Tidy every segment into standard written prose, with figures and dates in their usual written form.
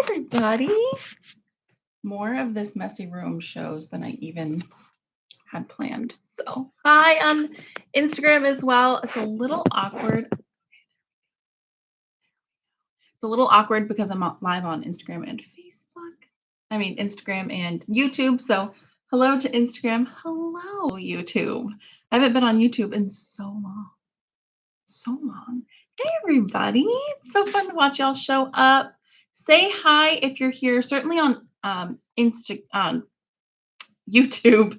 everybody. More of this messy room shows than I even had planned. So hi on Instagram as well. It's a little awkward. It's a little awkward because I'm live on Instagram and Facebook. I mean, Instagram and YouTube. So hello to Instagram. Hello, YouTube. I haven't been on YouTube in so long. So long. Hey, everybody. It's so fun to watch y'all show up. Say hi if you're here, certainly on on YouTube.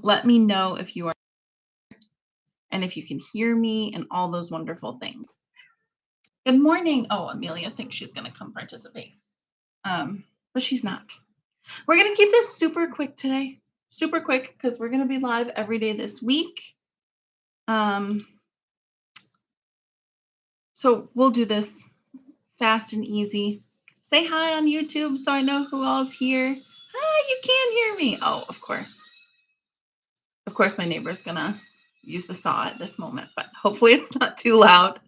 Let me know if you are and if you can hear me and all those wonderful things. Good morning. Oh, Amelia thinks she's going to come participate, but she's not. We're going to keep this super quick today. Super quick because we're going to be live every day this week. So we'll do this fast and easy. Say hi on YouTube so I know who all's here. Hi, you can hear me. Oh, of course. Of course, my neighbor's gonna use the saw at this moment, but hopefully it's not too loud.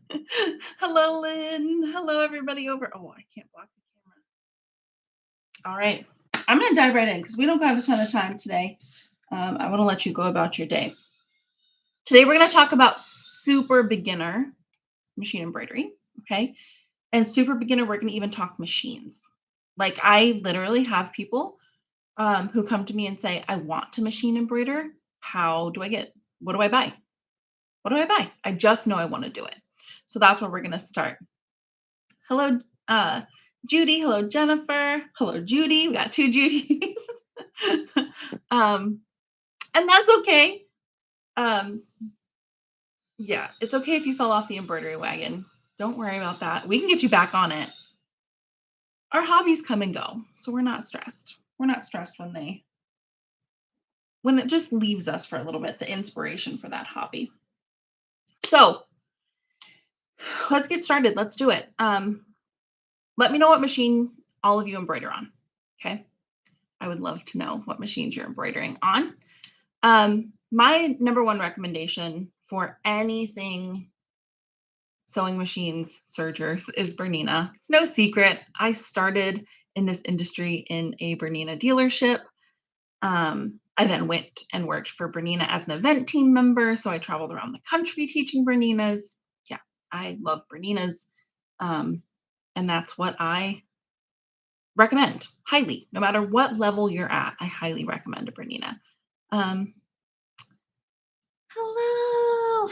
Hello, Lynn. Hello, everybody over. Oh, I can't block the camera. All right. I'm gonna dive right in because we don't got a ton of time today. I want to let you go about your day. Today, we're gonna talk about super beginner machine embroidery. Okay. And super beginner, we're going to even talk machines. Like I literally have people who come to me and say, I want to machine embroider. What do I buy? What do I buy? I just know I want to do it. So that's where we're going to start. Hello, Judy. Hello, Jennifer. Hello, Judy. We got two Judys. And that's okay. Yeah, it's okay if you fell off the embroidery wagon. Don't worry about that. We can get you back on it. Our hobbies come and go, so we're not stressed. We're not stressed when it just leaves us for a little bit, the inspiration for that hobby. So let's get started. Let's do it. Let me know what machine all of you embroider on. Okay. I would love to know what machines you're embroidering on. My number one recommendation for anything sewing machines, sergers is Bernina. It's no secret. I started in this industry in a Bernina dealership. I then went and worked for Bernina as an event team member. So I traveled around the country teaching Berninas. Yeah, I love Berninas. And that's what I recommend highly. No matter what level you're at, I highly recommend a Bernina.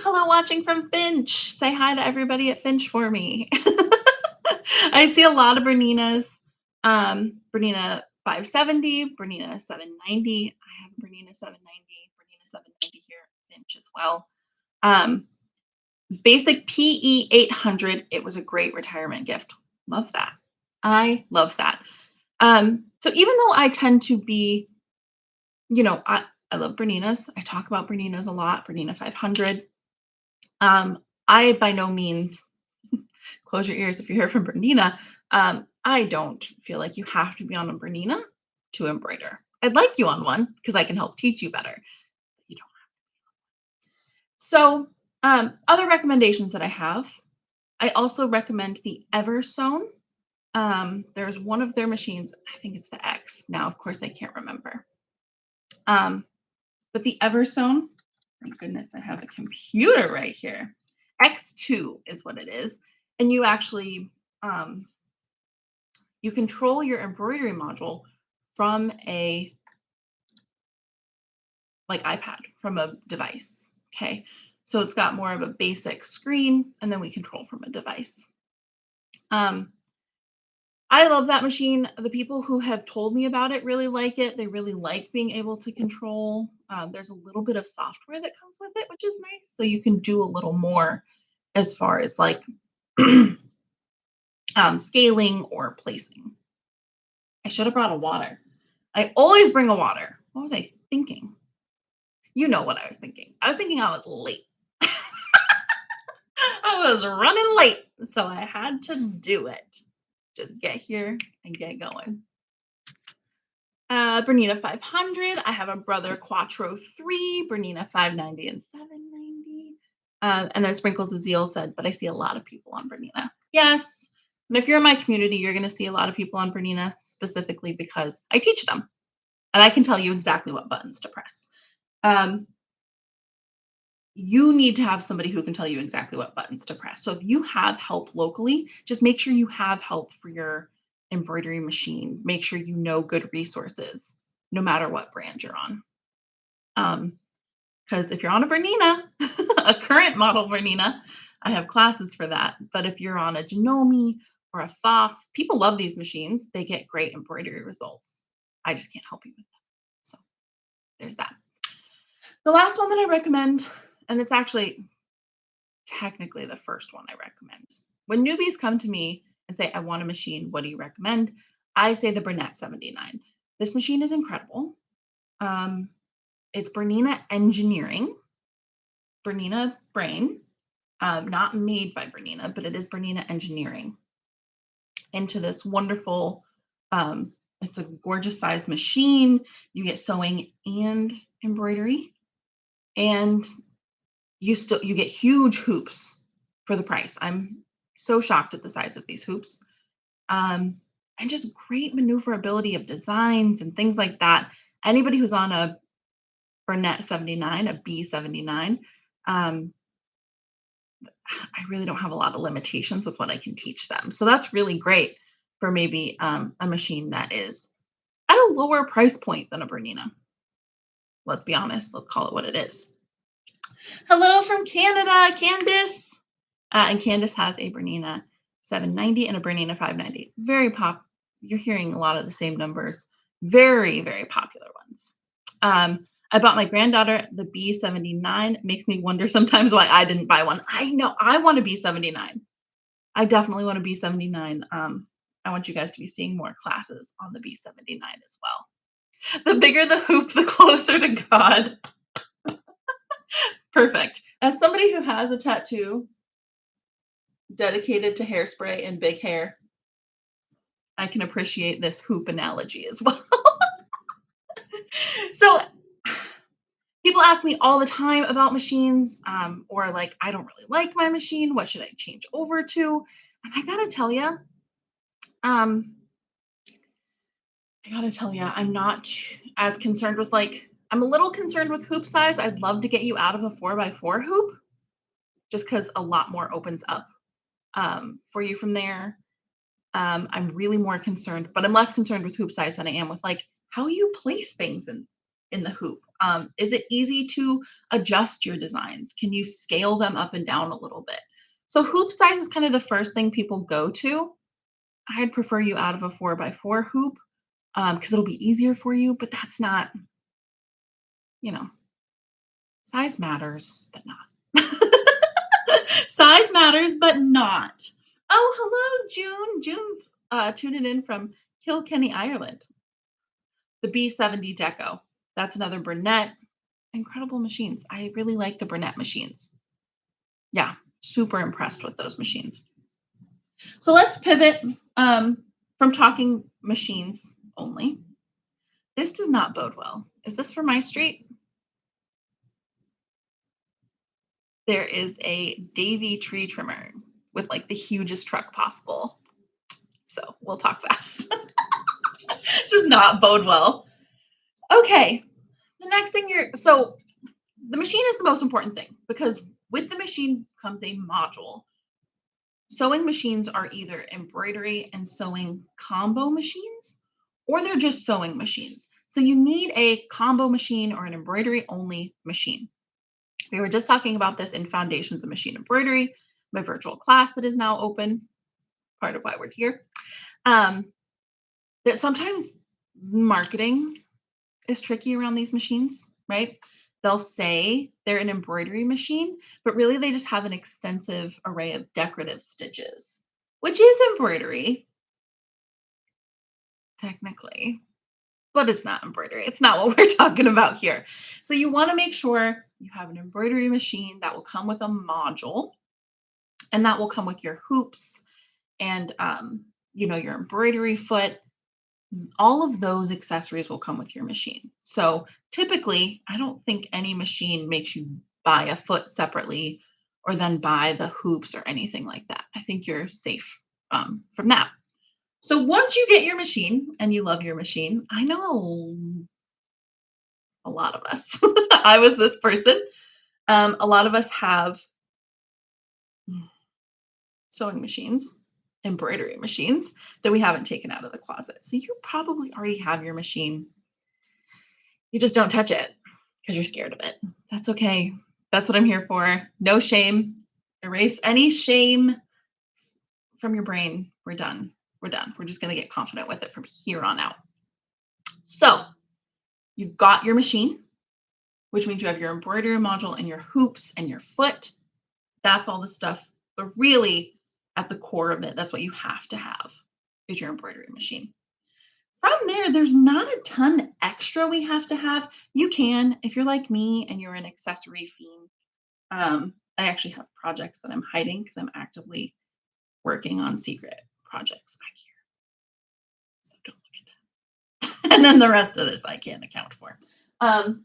Hello, watching from Finch. Say hi to everybody at Finch for me. I see a lot of Berninas. Bernina 570, Bernina 790. I have Bernina 790, Bernina 790 here at Finch as well. Basic PE 800. It was a great retirement gift. Love that. I love that. So even though I tend to be, I love Berninas. I talk about Berninas a lot, Bernina 500. I by no means, close your ears if you hear from Bernina, I don't feel like you have to be on a Bernina to embroider. I'd like you on one because I can help teach you better. You don't have to. So other recommendations that I have, I also recommend the Eversewn. There's one of their machines, I think it's the X. Now, of course, I can't remember. But the Eversewn, thank goodness I have a computer right here. X2 is what it is. And you actually, you control your embroidery module from a iPad, from a device. Okay. So it's got more of a basic screen and then we control from a device. I love that machine. The people who have told me about it really like it. They really like being able to control. There's a little bit of software that comes with it, which is nice. So you can do a little more as far as scaling or placing. I should have brought a water. I always bring a water. What was I thinking? You know what I was thinking. I was thinking I was late. I was running late, so I had to do it. Just get here and get going. Bernina 500. I have a Brother Quattro 3, Bernina 590 and 790. And then Sprinkles of Zeal said, but I see a lot of people on Bernina. Yes, And if you're in my community, you're going to see a lot of people on Bernina specifically because I teach them and I can tell you exactly what buttons to press. Um, you need to have somebody who can tell you exactly what buttons to press. So if you have help locally, just make sure you have help for your embroidery machine. Make sure you know good resources, no matter what brand you're on. Because if you're on a Bernina, a current model Bernina, I have classes for that. But if you're on a Janome or a Thoth, people love these machines. They get great embroidery results. I just can't help you with that. So there's that. The last one that I recommend, and it's actually technically the first one I recommend. When newbies come to me and say, I want a machine, what do you recommend? I say the Burnett 79. This machine is incredible. It's Bernina Engineering, Bernina Brain, not made by Bernina, but it is Bernina Engineering into this wonderful, it's a gorgeous size machine. You get sewing and embroidery, and you get huge hoops for the price. I'm so shocked at the size of these hoops. And just great maneuverability of designs and things like that. Anybody who's on a Burnett 79, a B79, I really don't have a lot of limitations with what I can teach them. So that's really great for maybe a machine that is at a lower price point than a Bernina. Let's be honest. Let's call it what it is. Hello from Canada, Candice. And Candice has a Bernina 790 and a Bernina 590. Very pop. You're hearing a lot of the same numbers. Very, very popular ones. I bought my granddaughter the B79. Makes me wonder sometimes why I didn't buy one. I know I want a B79. I definitely want a B79. I want you guys to be seeing more classes on the B79 as well. The bigger the hoop, the closer to God. Perfect. As somebody who has a tattoo dedicated to hairspray and big hair, I can appreciate this hoop analogy as well. So people ask me all the time about machines, or like, I don't really like my machine. What should I change over to? And I'm not as concerned with I'm a little concerned with hoop size. I'd love to get you out of a 4x4 hoop just because a lot more opens up for you from there. I'm really more concerned, but I'm less concerned with hoop size than I am with how you place things in the hoop. Is it easy to adjust your designs? Can you scale them up and down a little bit? So hoop size is kind of the first thing people go to. I'd prefer you out of a 4x4 hoop because it'll be easier for you, but that's not, size matters, but not. Size matters, but not. Oh, hello, June. June's tuning in from Kilkenny, Ireland. The B70 Deco. That's another Burnett. Incredible machines. I really like the Burnett machines. Yeah, super impressed with those machines. So let's pivot from talking machines only. This does not bode well. Is this for my street? There is a Davy tree trimmer with the hugest truck possible. So we'll talk fast. Does not bode well. Okay. The next thing so the machine is the most important thing because with the machine comes a module. Sewing machines are either embroidery and sewing combo machines, or they're just sewing machines. So you need a combo machine or an embroidery only machine. We were just talking about this in Foundations of Machine Embroidery, my virtual class that is now open, part of why we're here. That sometimes marketing is tricky around these machines, right? They'll say they're an embroidery machine, but really they just have an extensive array of decorative stitches, which is embroidery, technically, but it's not embroidery. It's not what we're talking about here. So you want to make sure you have an embroidery machine that will come with a module, and that will come with your hoops and your embroidery foot. All of those accessories will come with your machine. So typically, I don't think any machine makes you buy a foot separately or then buy the hoops or anything like that. I think you're safe from that. So once you get your machine and you love your machine, I know a lot of us, I was this person. A lot of us have sewing machines, embroidery machines that we haven't taken out of the closet. So you probably already have your machine. You just don't touch it because you're scared of it. That's okay. That's what I'm here for. No shame. Erase any shame from your brain. We're done. We're done. We're just going to get confident with it from here on out. So you've got your machine, which means you have your embroidery module and your hoops and your foot. That's all the stuff. But really, at the core of it, that's what you have to have is your embroidery machine. From there, there's not a ton extra we have to have. You can, if you're like me and you're an accessory fiend. I actually have projects that I'm hiding because I'm actively working on secret projects back here. So don't look at that. And then the rest of this I can't account for. And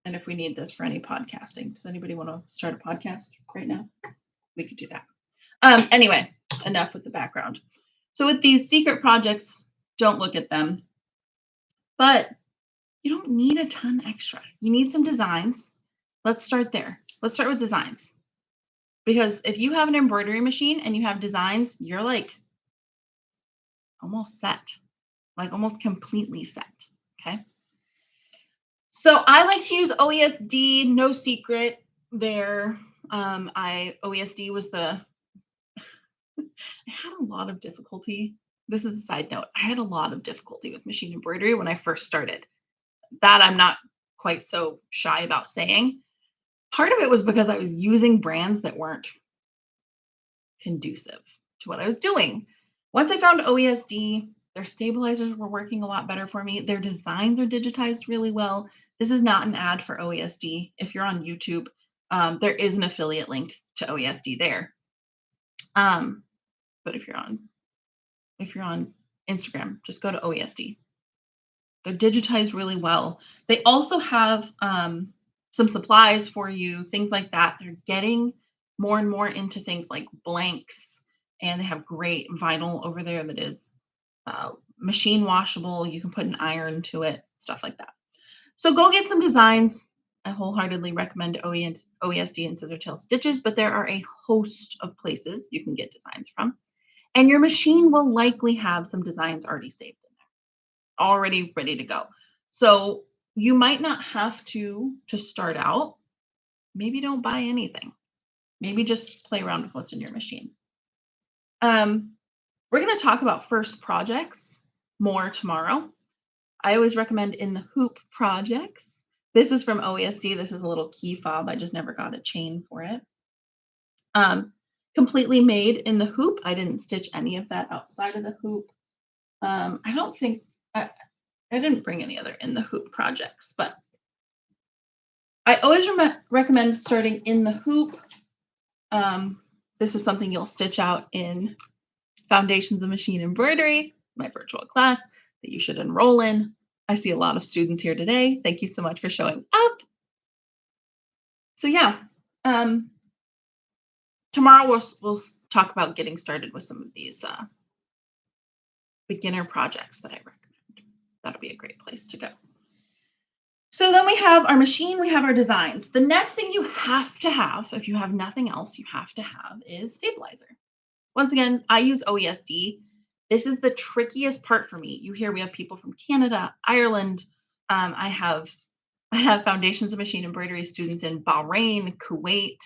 if we need this for any podcasting, does anybody want to start a podcast right now? We could do that. Anyway, enough with the background. So with these secret projects, don't look at them. But you don't need a ton extra. You need some designs. Let's start there. Let's start with designs. Because if you have an embroidery machine and you have designs, you're like almost set, like almost completely set. Okay. So I like to use OESD, no secret there. OESD was I had a lot of difficulty. This is a side note. I had a lot of difficulty with machine embroidery when I first started. That I'm not quite so shy about saying. Part of it was because I was using brands that weren't conducive to what I was doing. Once I found OESD, their stabilizers were working a lot better for me. Their designs are digitized really well. This is not an ad for OESD. If you're on YouTube, there is an affiliate link to OESD there. But if you're on Instagram, just go to OESD. They're digitized really well. They also have some supplies for you, things like that. They're getting more and more into things like blanks, and they have great vinyl over there that is machine washable. You can put an iron to it, stuff like that. So go get some designs. I wholeheartedly recommend OESD and Scissor Tail Stitches, but there are a host of places you can get designs from. And your machine will likely have some designs already saved in there, already ready to go. So you might not have to start out. Maybe don't buy anything. Maybe just play around with what's in your machine. We're going to talk about first projects more tomorrow. I always recommend in the hoop projects. This is from OESD. This is a little key fob. I just never got a chain for it. Completely made in the hoop. I didn't stitch any of that outside of the hoop. I don't think I didn't bring any other in the hoop projects, but I always recommend starting in the hoop. This is something you'll stitch out in Foundations of Machine Embroidery, my virtual class that you should enroll in. I see a lot of students here today. Thank you so much for showing up. So yeah, tomorrow we'll talk about getting started with some of these beginner projects that I recommend. That'll be a great place to go. So then we have our machine, we have our designs. The next thing you have to have, if you have nothing else, you have to have is stabilizer. Once again, I use OESD. This is the trickiest part for me. You hear we have people from Canada, Ireland. I have Foundations of Machine Embroidery students in Bahrain, Kuwait,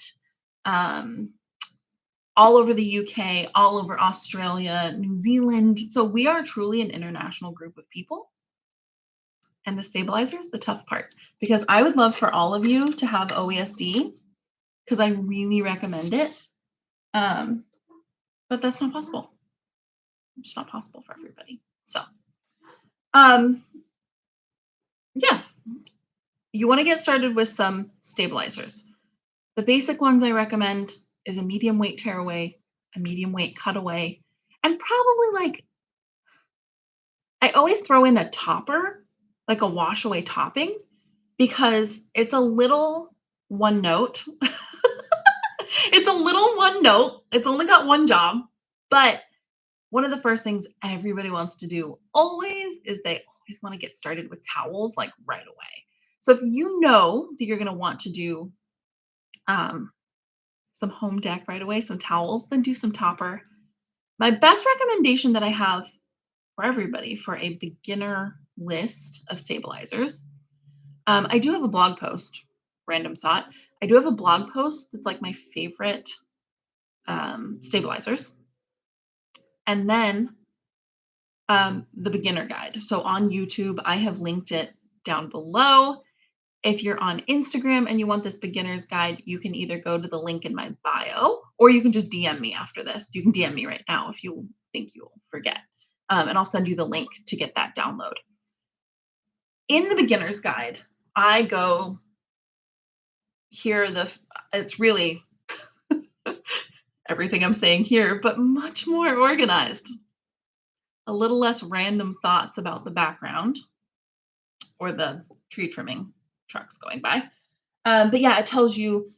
all over the UK, all over Australia, New Zealand. So we are truly an international group of people. And the stabilizer is the tough part, because I would love for all of you to have OESD because I really recommend it. But that's not possible. It's not possible for everybody. So, yeah, you want to get started with some stabilizers. The basic ones I recommend is a medium weight tearaway, a medium weight cutaway, and probably I always throw in a topper, like a wash away topping, because it's a little one note. It's a little one note. It's only got one job. But one of the first things everybody wants to do always is they always want to get started with towels like right away. So if you know that you're going to want to do um, some home deck right away, some towels, then do some topper. My best recommendation that I have for everybody for a beginner list of stabilizers, I do have a blog post, random thought. I do have a blog post that's like my favorite stabilizers. And then the beginner guide. So on YouTube, I have linked it down below. If you're on Instagram and you want this beginner's guide, you can either go to the link in my bio or you can just DM me after this. You can DM me right now if you think you'll forget. And I'll send you the link to get that download. In the beginner's guide, I go here, it's really everything I'm saying here, but much more organized. A little less random thoughts about the background or the tree trimming trucks going by. But yeah, it tells you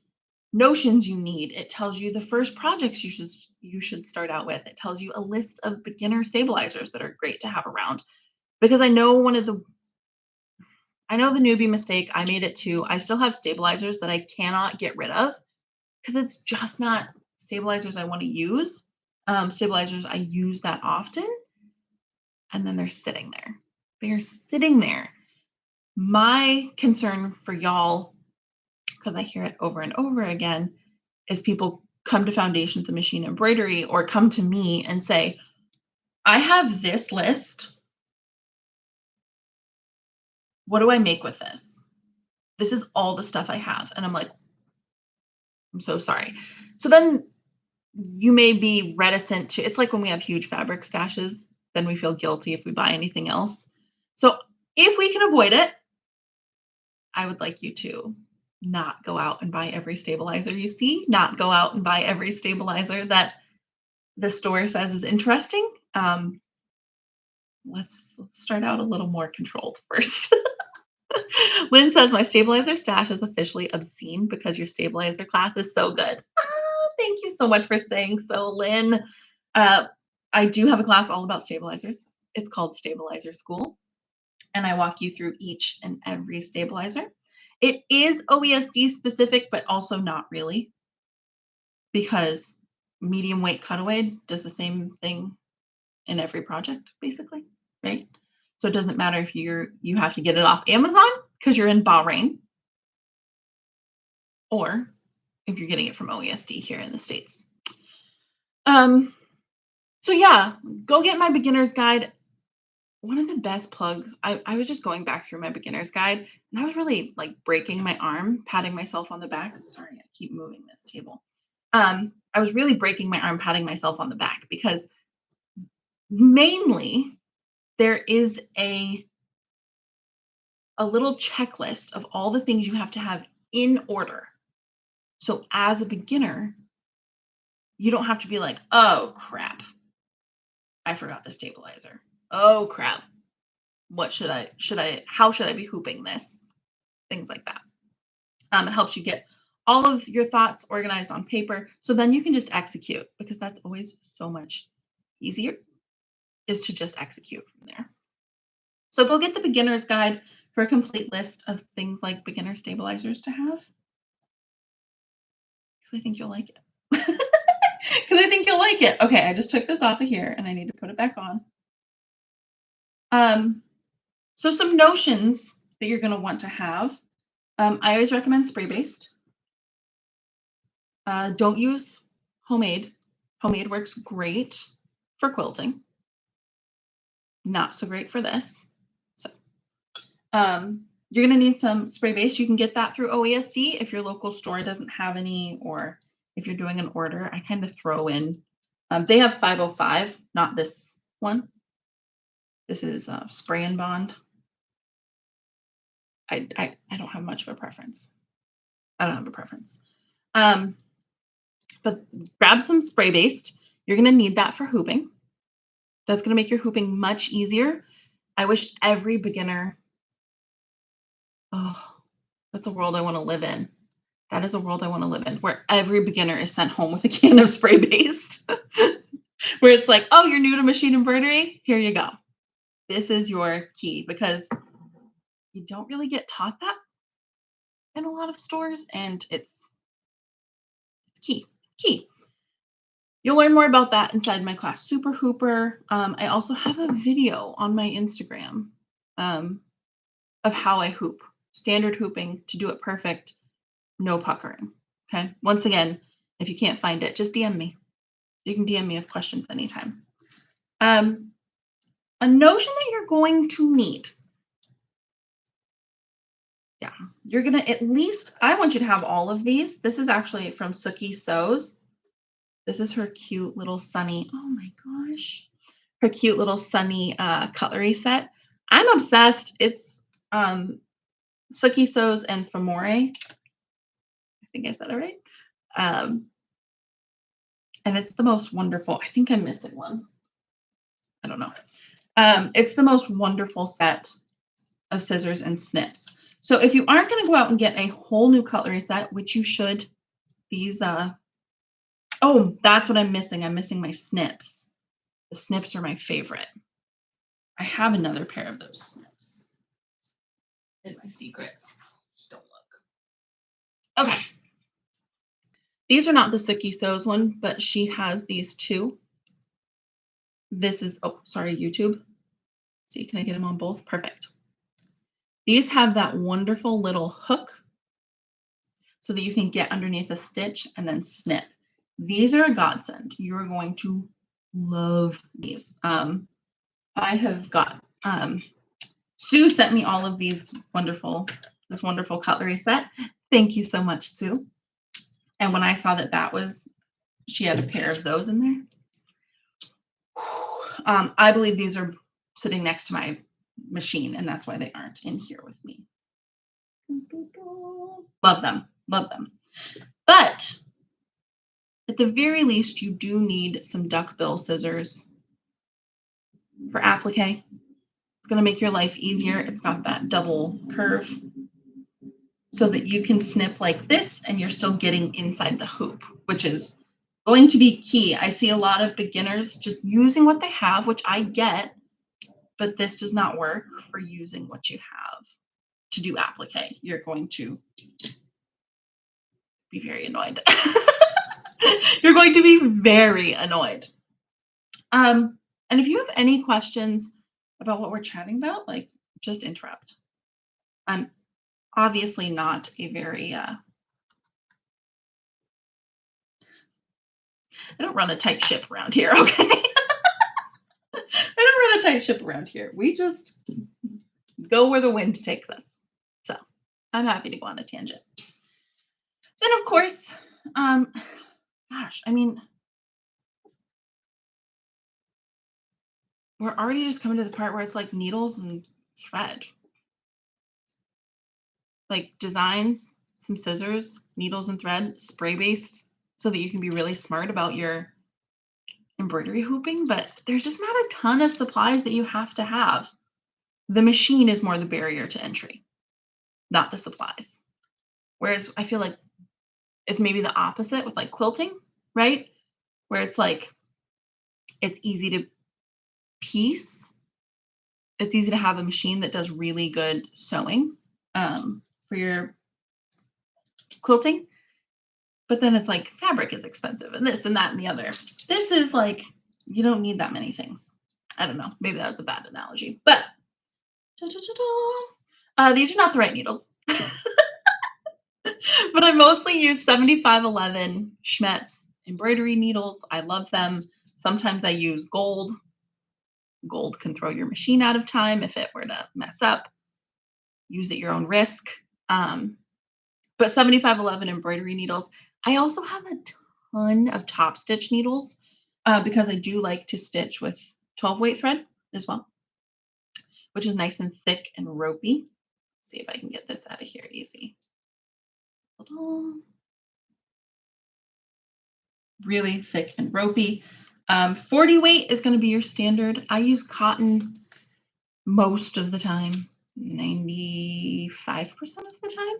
notions you need. It tells you the first projects you should start out with. It tells you a list of beginner stabilizers that are great to have around. Because I know the newbie mistake, I made it too. I still have stabilizers that I cannot get rid of because it's just not stabilizers I want to use. Stabilizers I use that often, and then they're sitting there. They're sitting there. My concern for y'all, because I hear it over and over again, is people come to Foundations of Machine Embroidery or come to me and say, I have this list. What do I make with this? This is all the stuff I have. And I'm like, I'm so sorry. So then you may be reticent to, it's like when we have huge fabric stashes, then we feel guilty if we buy anything else. So if we can avoid it, I would like you to not go out and buy every stabilizer you see, not go out and buy every stabilizer that the store says is interesting. Let's start out a little more controlled first. Lynn says my stabilizer stash is officially obscene because your stabilizer class is so good. Oh, thank you so much for saying so, Lynn. Uh, I do have a class all about stabilizers. It's called Stabilizer School, and I walk you through each and every stabilizer. It is OESD specific, but also not really, because medium weight cutaway does the same thing in every project, basically, right? So it doesn't matter if you have to get it off Amazon because you're in Bahrain, or if you're getting it from OESD here in the States. So yeah, go get my beginner's guide. One of the best plugs, I was just going back through my beginner's guide and I was really like breaking my arm, patting myself on the back. Sorry, I keep moving this table. I was really breaking my arm, patting myself on the back because mainly there is a little checklist of all the things you have to have in order. So as a beginner, you don't have to be like, oh crap, I forgot the stabilizer. Oh crap. How should I be hooping this? Things like that. It helps you get all of your thoughts organized on paper. So then you can just execute, because that's always so much easier, is to just execute from there. So go get the beginner's guide for a complete list of things like beginner stabilizers to have. Because I think you'll like it. Because I think you'll like it. Okay, I just took this off of here and I need to put it back on. So some notions that you're going to want to have. I always recommend spray-based. Don't use homemade. Homemade works great for quilting. Not so great for this. So you're going to need some spray-based. You can get that through OESD if your local store doesn't have any, or if you're doing an order, I kind of throw in. They have 505, not this one. This is Spray and Bond. I don't have much of a preference. I don't have a preference. But grab some spray-based. You're going to need that for hooping. That's going to make your hooping much easier. I wish every beginner, oh, that's a world I want to live in. That is a world I want to live in, where every beginner is sent home with a can of spray-based. Where it's like, oh, you're new to machine embroidery? Here you go. This is your key, because you don't really get taught that in a lot of stores, and it's key. Key. You'll learn more about that inside my class, Super Hooper. I also have a video on my Instagram um, of how I hoop, standard hooping to do it perfect, no puckering. Okay. Once again, if you can't find it, just DM me. You can DM me with questions anytime. A notion that you're going to need. Yeah, you're going to at least, I want you to have all of these. This is actually from Sookie Sews. This is her cute little sunny, oh my gosh, her cute little sunny cutlery set. I'm obsessed. It's Sookie Sews and Famore. I think I said it right. And it's the most wonderful. I think I'm missing one. I don't know. It's the most wonderful set of scissors and snips. So if you aren't going to go out and get a whole new cutlery set, which you should, these, oh, that's what I'm missing. I'm missing my snips. The snips are my favorite. I have another pair of those snips in my secrets. Just don't look. Okay. These are not the Sookie Sews one, but she has these two. This is, oh, sorry, YouTube. See, can I get them on both? Perfect. These have that wonderful little hook so that you can get underneath a stitch and then snip. These are a godsend. You're going to love these. I have got, Sue sent me all of these this wonderful cutlery set. Thank you so much, Sue. And when I saw that she had a pair of those in there. I believe these are sitting next to my machine, and that's why they aren't in here with me. Love them, love them. But at the very least, you do need some duckbill scissors for applique. It's going to make your life easier. It's got that double curve so that you can snip like this and you're still getting inside the hoop, which is going to be key. I see a lot of beginners just using what they have, which I get, but this does not work for using what you have to do applique. You're going to be very annoyed. You're going to be very annoyed. And if you have any questions about what we're chatting about, like, just interrupt. I'm obviously not a very, I don't run a tight ship around here, okay? I don't run a tight ship around here. We just go where the wind takes us. So I'm happy to go on a tangent. Then, of course, gosh, I mean, we're already just coming to the part where it's like needles and thread. Like designs, some scissors, needles and thread, spray based, so that you can be really smart about your embroidery hooping. But there's just not a ton of supplies that you have to have. The machine is more the barrier to entry, not the supplies. Whereas I feel like it's maybe the opposite with like quilting, right? Where it's like, it's easy to piece. It's easy to have a machine that does really good sewing for your quilting. But then it's like fabric is expensive and this and that and the other. This is like, you don't need that many things. I don't know. Maybe that was a bad analogy. But these are not the right needles. But I mostly use 7511 Schmetz embroidery needles. I love them. Sometimes I use gold. Gold can throw your machine out of time if it were to mess up. Use at your own risk. But 7511 embroidery needles. I also have a ton of top stitch needles because I do like to stitch with 12 weight thread as well, which is nice and thick and ropey. Let's see if I can get this out of here easy. Hold on. Really thick and ropey. 40 weight is going to be your standard. I use cotton most of the time, 95% of the time.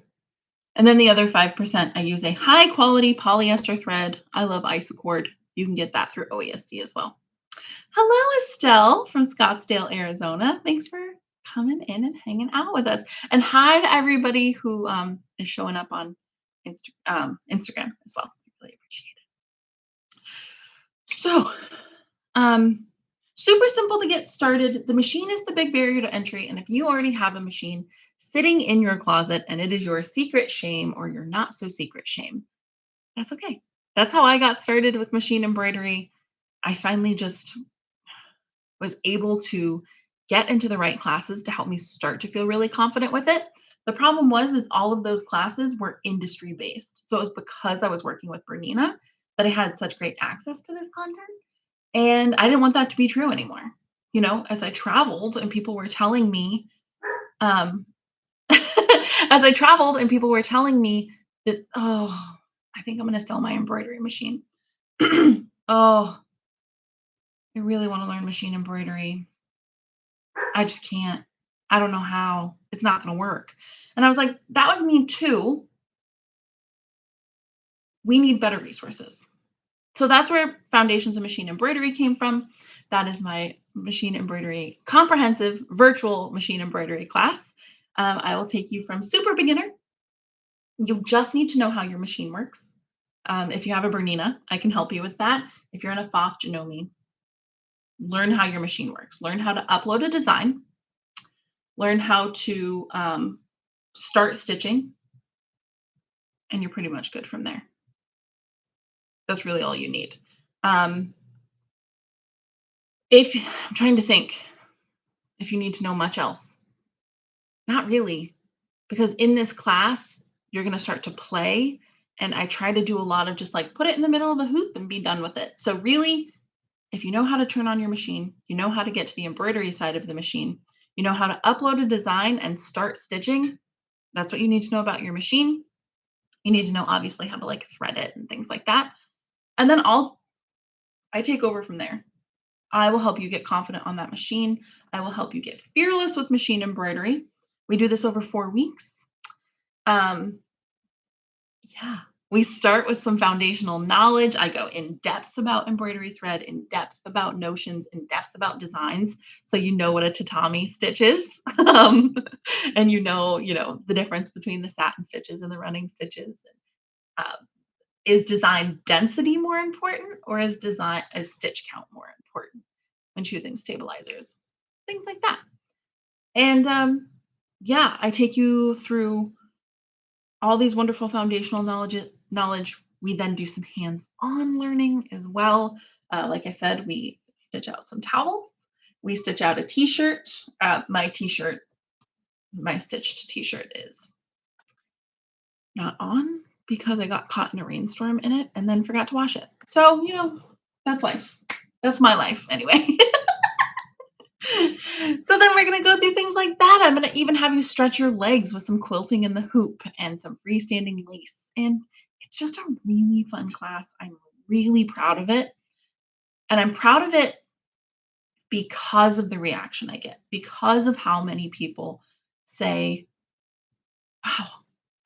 And then the other 5%, I use a high quality polyester thread. I love Isocord you can get that through OESD as well. Hello, Estelle from Scottsdale, Arizona. Thanks for coming in and hanging out with us. And hi to everybody who is showing up on Instagram as well. I really appreciate it. So, um, super simple to get started. The machine is the big barrier to entry. And if you already have a machine sitting in your closet and it is your secret shame or your not so secret shame, that's okay. That's how I got started with machine embroidery. I finally just was able to get into the right classes to help me start to feel really confident with it. The problem is all of those classes were industry based. So it was because I was working with Bernina that I had such great access to this content. And I didn't want that to be true anymore. You know, as I traveled and people were telling me, um, as I traveled and people were telling me that, oh, I think I'm going to sell my embroidery machine. Oh, I really want to learn machine embroidery. I just can't. I don't know how. It's not going to work. And I was like, that was me too. We need better resources. So that's where Foundations of Machine Embroidery came from. That is my machine embroidery comprehensive virtual machine embroidery class. I will take you from super beginner. You just need to know how your machine works. If you have a Bernina, I can help you with that. If you're in a FOF, Janome, learn how your machine works. Learn how to upload a design. Learn how to start stitching, and you're pretty much good from there. That's really all you need. If I'm trying to think if you need to know much else, not really, because in this class, you're going to start to play. And I try to do a lot of just like put it in the middle of the hoop and be done with it. So really, if you know how to turn on your machine, you know how to get to the embroidery side of the machine, you know how to upload a design and start stitching, that's what you need to know about your machine. You need to know obviously how to like thread it and things like that. And then I take over from there. I will help you get confident on that machine. I will help you get fearless with machine embroidery. We do this over 4 weeks. Yeah, we start with some foundational knowledge. I go in depth about embroidery thread, in depth about notions, in depth about designs. So you know what a tatami stitch is, and you know the difference between the satin stitches and the running stitches. Is design density more important, or is stitch count more important when choosing stabilizers? Things like that. And yeah, I take you through all these wonderful foundational knowledge. We then do some hands-on learning as well. Like I said, we stitch out some towels. We stitch out a t-shirt. My stitched t-shirt is not on because I got caught in a rainstorm in it and then forgot to wash it. So, that's life. That's my life anyway. So then we're going to go through things like that. I'm going to even have you stretch your legs with some quilting in the hoop and some freestanding lace. And it's just a really fun class. I'm really proud of it. And I'm proud of it because of the reaction I get, because of how many people say, wow,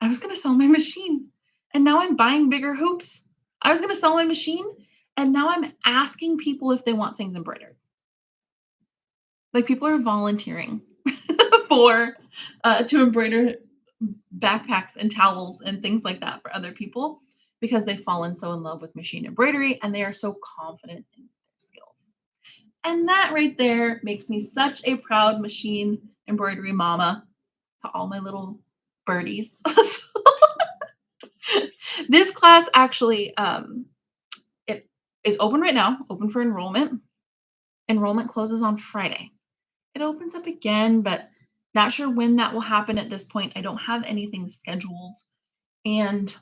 I was going to sell my machine and now I'm buying bigger hoops. I was going to sell my machine and now I'm asking people if they want things embroidered. Like people are volunteering for to embroider backpacks and towels and things like that for other people because they've fallen so in love with machine embroidery and they are so confident in their skills. And that right there makes me such a proud machine embroidery mama to all my little birdies. This class actually it is open right now, open for enrollment. Enrollment closes on Friday. It opens up again, but not sure when that will happen at this point. I don't have anything scheduled. And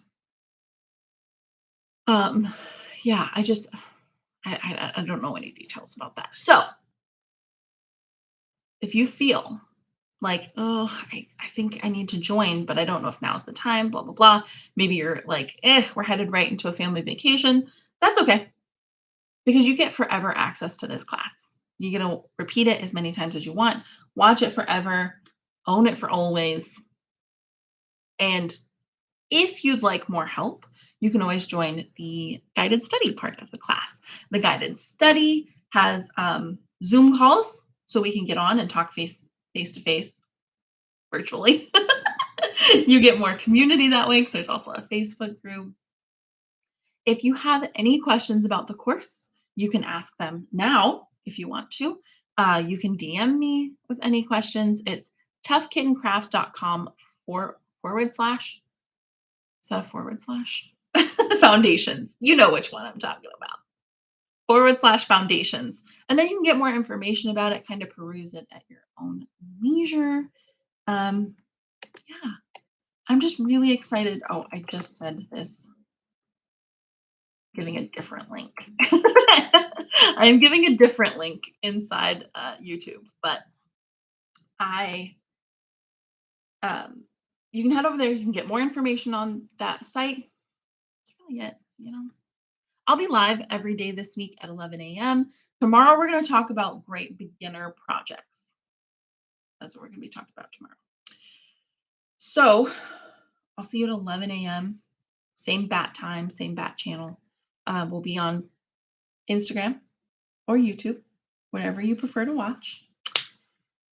yeah, I don't know any details about that. So if you feel like, oh, I think I need to join, but I don't know if now's the time, blah, blah, blah. Maybe you're like, we're headed right into a family vacation. That's okay. Because you get forever access to this class. You get to repeat it as many times as you want, watch it forever, own it for always. And if you'd like more help, you can always join the guided study part of the class. The guided study has Zoom calls, so we can get on and talk face to face virtually. You get more community that way because there's also a Facebook group. If you have any questions about the course, you can ask them now if you want to. You can DM me with any questions. It's toughkittencrafts.com forward slash. Is that a forward slash? Foundations. You know which one I'm talking about. Forward slash foundations. And then you can get more information about it, kind of peruse it at your own leisure. Yeah, I'm just really excited. Oh, I just said this. Giving a different link. I'm giving a different link inside YouTube, but I you can head over there. You can get more information on that site. That's really it. I'll be live every day this week at 11 a.m. Tomorrow, we're going to talk about great beginner projects. That's what we're going to be talking about tomorrow. So I'll see you at 11 a.m. Same bat time, same bat channel. We'll be on Instagram or YouTube, whatever you prefer to watch.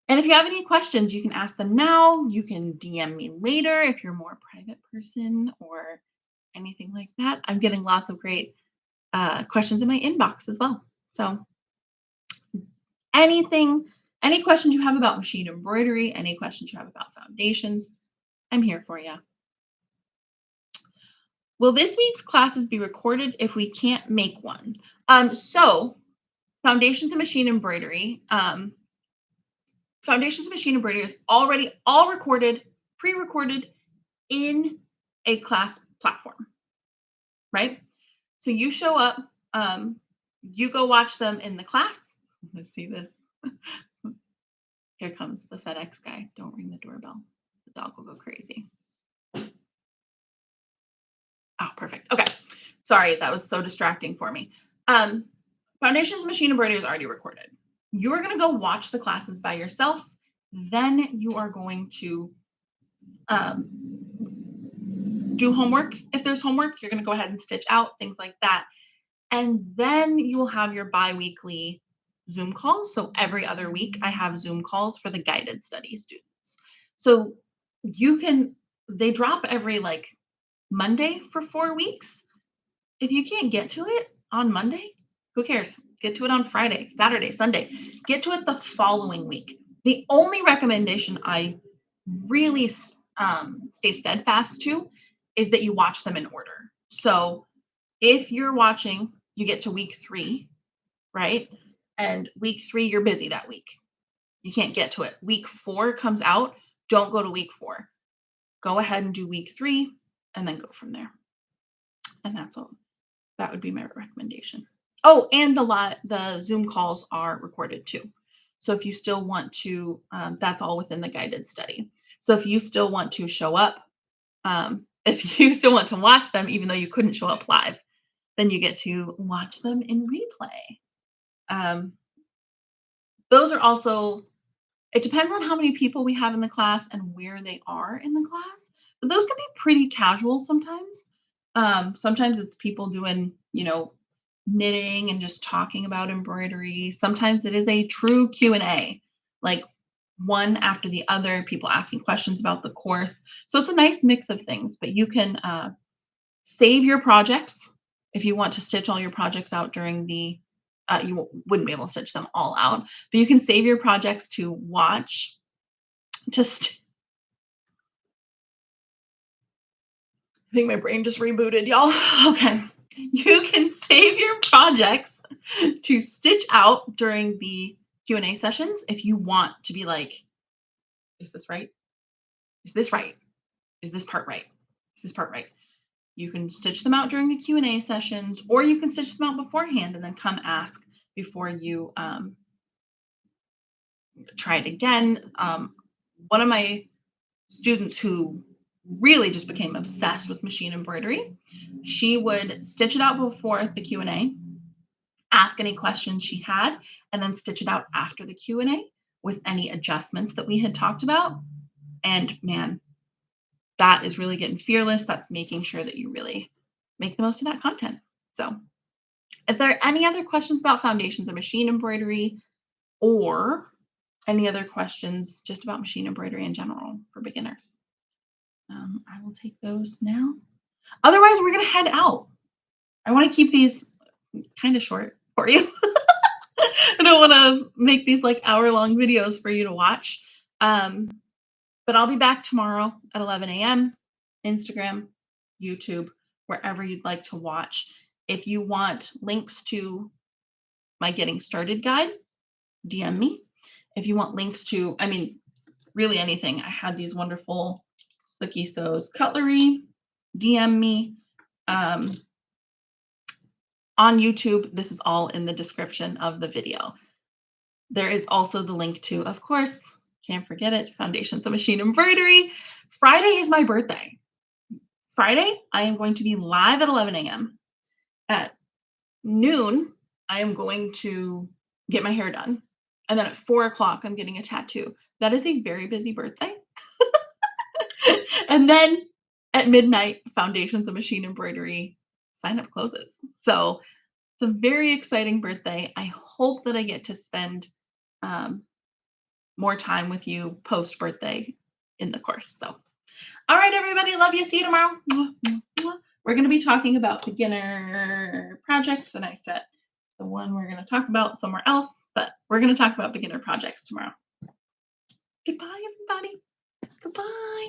And if you have any questions, you can ask them now. You can DM me later if you're more a private person or anything like that. I'm getting lots of great questions in my inbox as well. So any questions you have about machine embroidery, any questions you have about foundations, I'm here for you. Will this week's classes be recorded if we can't make one? So Foundations of Machine Embroidery. Foundations of Machine Embroidery is already all recorded, pre-recorded in a class platform, right? So you show up, you go watch them in the class. Let's see this. Here comes the FedEx guy. Don't ring the doorbell. The dog will go crazy. Oh, perfect. Okay. Sorry, that was so distracting for me. Foundations of Machine Embroidery is already recorded. You're going to go watch the classes by yourself. Then you are going to do homework. If there's homework, you're going to go ahead and stitch out, things like that. And then you will have your bi-weekly Zoom calls. So every other week, I have Zoom calls for the guided study students. So they drop every Monday for 4 weeks. If you can't get to it on Monday, who cares? Get to it on Friday, Saturday, Sunday. Get to it the following week. The only recommendation I really stay steadfast to is that you watch them in order. So if you're watching, you get to week 3, right? And week 3, you're busy that week. You can't get to it. Week 4 comes out. Don't go to week 4. Go ahead and do week 3 and then go from there. And that would be my recommendation. Oh, and the Zoom calls are recorded too. So if you still want to, that's all within the guided study. So if you still want to show up, if you still want to watch them, even though you couldn't show up live, then you get to watch them in replay. Those are also, it depends on how many people we have in the class and where they are in the class, but those can be pretty casual sometimes. Sometimes it's people doing, knitting and just talking about embroidery. Sometimes it is a true Q&A, like one after the other, people asking questions about the course. So it's a nice mix of things, but you can save your projects if you want to stitch all your projects out during the, you wouldn't be able to stitch them all out, but you can save your projects to watch, I think my brain just rebooted, y'all. Okay. You can save your projects to stitch out during the Q&A sessions if you want to be like, is this right? Is this right? Is this part right? Is this part right? You can stitch them out during the Q&A sessions, or you can stitch them out beforehand and then come ask before you try it again. One of my students who really just became obsessed with machine embroidery, she would stitch it out before the Q&A, ask any questions she had, and then stitch it out after the Q&A with any adjustments that we had talked about. And man, that is really getting fearless. That's making sure that you really make the most of that content. So if there are any other questions about Foundations of Machine Embroidery or any other questions just about machine embroidery in general for beginners, I will take those now. Otherwise, we're going to head out. I want to keep these kind of short for you. I don't want to make these like hour-long videos for you to watch. But I'll be back tomorrow at 11 a.m. Instagram, YouTube, wherever you'd like to watch. If you want links to my getting started guide, DM me. If you want links to, I mean, really anything. I had these wonderful Sookie Sews cutlery, DM me. On YouTube, this is all in the description of the video. There is also the link to, of course, can't forget it, Foundations of Machine Embroidery. Friday is my birthday. Friday, I am going to be live at 11 a.m. At noon, I am going to get my hair done. And then at 4 o'clock, I'm getting a tattoo. That is a very busy birthday. And then at midnight, Foundations of Machine Embroidery sign up closes. So it's a very exciting birthday. I hope that I get to spend more time with you post birthday in the course. So, all right, everybody, love you. See you tomorrow. We're going to be talking about beginner projects, and I set the one we're going to talk about somewhere else, but we're going to talk about beginner projects tomorrow. Goodbye, everybody. Goodbye.